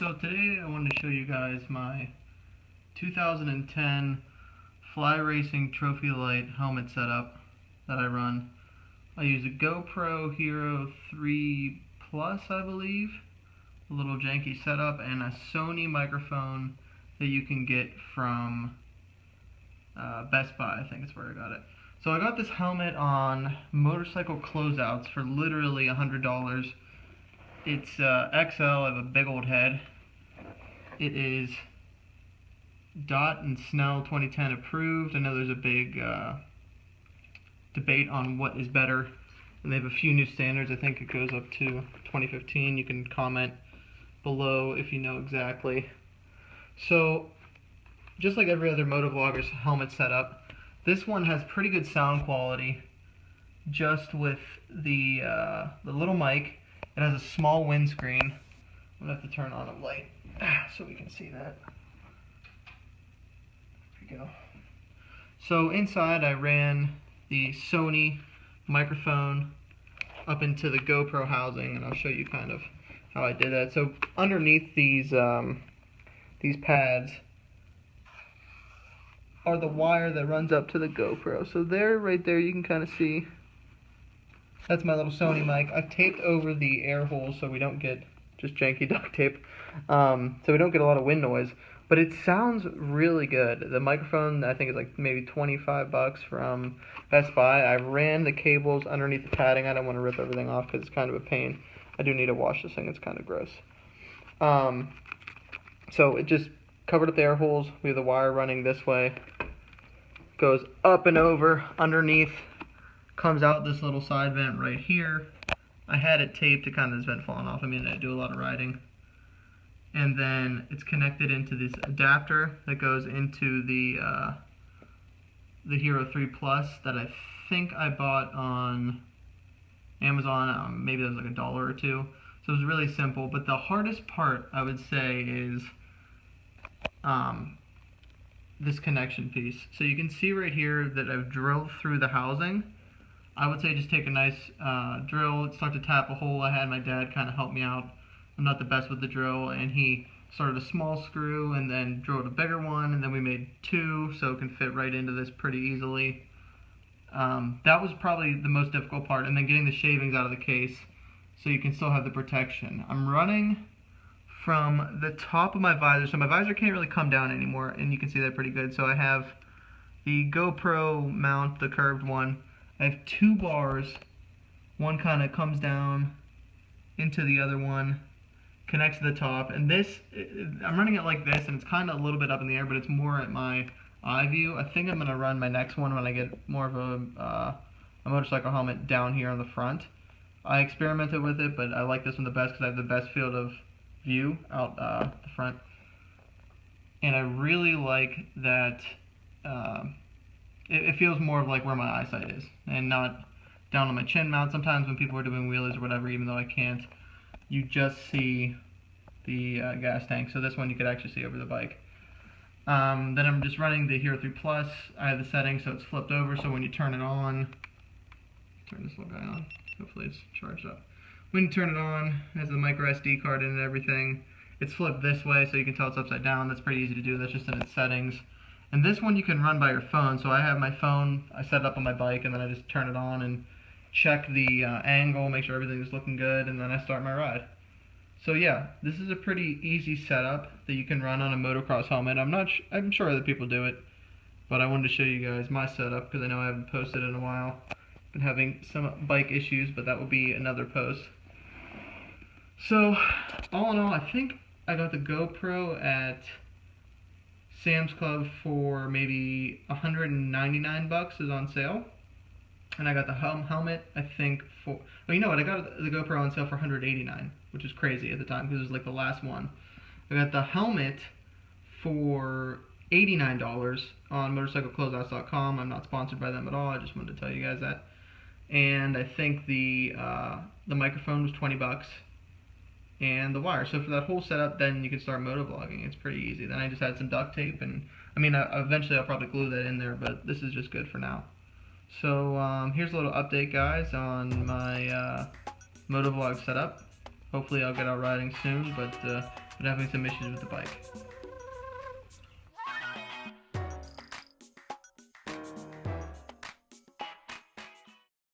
So today I wanted to show you guys my 2010 Fly Racing Trophy Light helmet setup that I run. I use a GoPro Hero3 Plus, I believe, a little janky setup, and a Sony microphone that you can get from Best Buy, I think is where I got it. So I got this helmet on Motorcycle Closeouts for literally $100. It's XL, I have a big old head. It is Duct and Snell 2010 approved. I know there's a big debate on what is better, and they have a few new standards. I think it goes up to 2015. You can comment below if you know exactly. So, just like every other motovlogger's helmet setup, this one has pretty good sound quality, just with the little mic. It has a small windscreen. I'm going to have to turn on a light so we can see that. There we go. So inside I ran the Sony microphone up into the GoPro housing, and I'll show you kind of how I did that. So underneath these pads are the wire that runs up to the GoPro. So there, right there, you can kind of see. That's my little Sony mic. I've taped over the air holes so we don't get just janky duct tape, so we don't get a lot of wind noise. But it sounds really good. The microphone, I think, is like maybe 25 bucks from Best Buy. I ran the cables underneath the padding. I don't want to rip everything off because it's kind of a pain. I do need to wash this thing. It's kind of gross. So it just covered up the air holes. We have the wire running this way. Goes up and over underneath. Comes out this little side vent right here. I had it taped to kind of this vent falling off. I mean, I do a lot of riding. And then it's connected into this adapter that goes into the Hero3 Plus that I think I bought on Amazon. Maybe that was like $1 or $2. So it was really simple. But the hardest part, I would say, is this connection piece. So you can see right here that I've drilled through the housing. I would say just take a nice drill, start to tap a hole. I had my dad kind of help me out. I'm not the best with the drill, and he started a small screw and then drilled a bigger one, and then we made two so it can fit right into this pretty easily. That was probably the most difficult part, and then getting the shavings out of the case so you can still have the protection. I'm running from the top of my visor, so my visor can't really come down anymore, and you can see that pretty good. So I have the GoPro mount, the curved one. I have two bars. One kind of comes down into the other one, connects to the top, and this, I'm running it like this, and it's kind of a little bit up in the air, but it's more at my eye view. I think I'm going to run my next one when I get more of a motorcycle helmet down here on the front. I experimented with it, but I like this one the best because I have the best field of view out the front. And I really like that it feels more of like where my eyesight is, and not down on my chin mount. Sometimes when people are doing wheelies or whatever, even though I can't, you just see the gas tank. So this one you could actually see over the bike. Then I'm just running the Hero3 Plus. I have the settings so it's flipped over, so when you turn it on, turn this little guy on, hopefully it's charged up. When you turn it on, it has the micro SD card in and everything. It's flipped this way so you can tell it's upside down. That's pretty easy to do. That's just in its settings. And this one you can run by your phone. So I have my phone, I set it up on my bike, and then I just turn it on and check the angle, make sure everything is looking good, and then I start my ride. So yeah, this is a pretty easy setup that you can run on a motocross helmet. I'm sure other people do it, but I wanted to show you guys my setup because I know I haven't posted in a while. Been having some bike issues, but that will be another post. So all in all, I think I got the GoPro at Sam's Club for maybe 199 bucks is on sale. And I got the helmet, I think, for, well, you know what, I got the GoPro on sale for 189, which is crazy at the time because it was like the last one. I got the helmet for $89 on motorcyclecloseouts.com. I'm not sponsored by them at all. I just wanted to tell you guys that. And I think the microphone was 20 bucks. And the wire. So for that whole setup, then you can start motovlogging. It's pretty easy. Then I just had some duct tape, and I mean, eventually I'll probably glue that in there, but this is just good for now. So here's a little update, guys, on my MotoVlog setup. Hopefully I'll get out riding soon, but been having some issues with the bike.